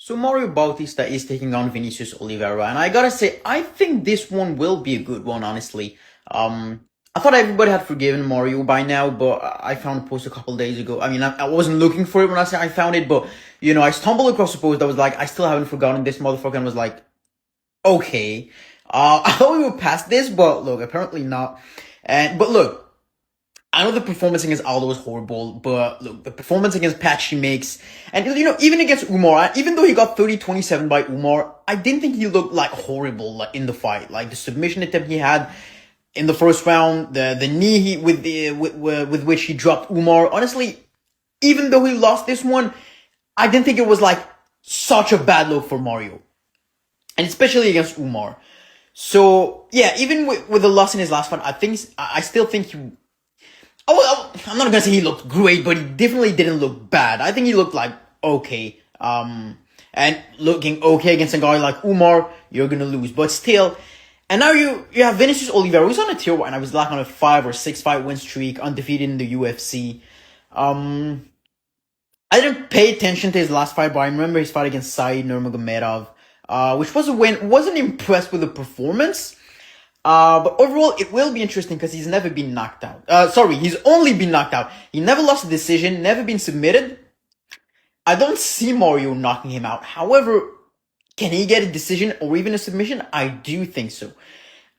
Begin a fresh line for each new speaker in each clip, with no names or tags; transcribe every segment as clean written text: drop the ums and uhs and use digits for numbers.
So Mario Bautista is taking on Vinicius Oliveira, and I gotta say, I think this one will be a good one, honestly. I thought everybody had forgiven Mario by now, but I found a post a couple days ago. I mean, I wasn't looking for it when I found it, but, I stumbled across a post that was like, I still haven't forgotten this motherfucker, and was like, okay. I thought we would pass this, but look, apparently not. But look, I know the performance against Aldo was horrible, but look, the performance against Pat she makes, and even against Umar, even though he got 30-27 by Umar, I didn't think he looked like horrible like in the fight. Like the submission attempt he had in the first round, the knee with which he dropped Umar. Honestly, even though he lost this one, I didn't think it was like such a bad look for Mario, and especially against Umar. So yeah, even with the loss in his last fight, I still think he. I'm not gonna say he looked great, but he definitely didn't look bad. I think he looked like okay. And looking okay against a guy like Umar, you're gonna lose. But still, and now you have Vinicius Oliveira, who's on a tier 1. I was like on a 5 or 6 fight win streak, undefeated in the UFC. I didn't pay attention to his last fight, but I remember his fight against Said Nurmagomedov, which was a win. Wasn't impressed with the performance. But overall, it will be interesting because he's never been knocked out. He's only been knocked out. He never lost a decision, never been submitted. I don't see Mario knocking him out. However, can he get a decision or even a submission? I do think so.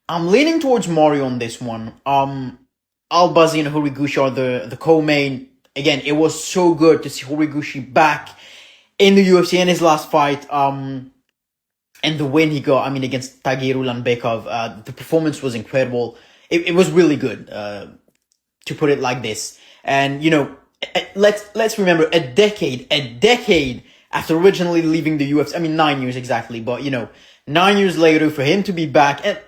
I'm leaning towards Mario on this one. Albazi and Horiguchi are the co-main. Again, it was so good to see Horiguchi back in the UFC in his last fight. And the win he got, against Tagir Ulanbekov, the performance was incredible. It was really good, to put it like this. And, let's remember, a decade after originally leaving the UFC, 9 years exactly, but, 9 years later for him to be back, and,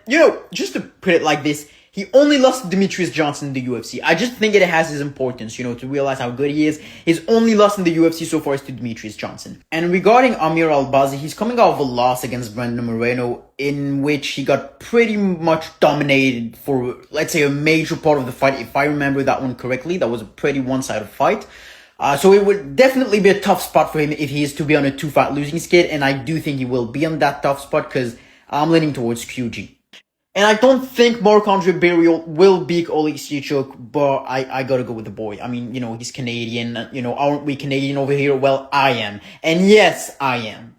just to put it like this, he only lost to Demetrius Johnson in the UFC. I just think it has his importance, to realize how good he is. His only loss in the UFC so far is to Demetrius Johnson. And regarding Amir Albazi, he's coming off a loss against Brandon Moreno, in which he got pretty much dominated for, let's say, a major part of the fight. If I remember that one correctly, that was a pretty one-sided fight. So it would definitely be a tough spot for him if he is to be on a 2-fight losing skid, and I do think he will be on that tough spot because I'm leaning towards Kyoji. And I don't think Marc-Andre Barriault will beat Oleg Sichuk, but I gotta go with the boy. He's Canadian. Aren't we Canadian over here? Well, I am. And yes, I am.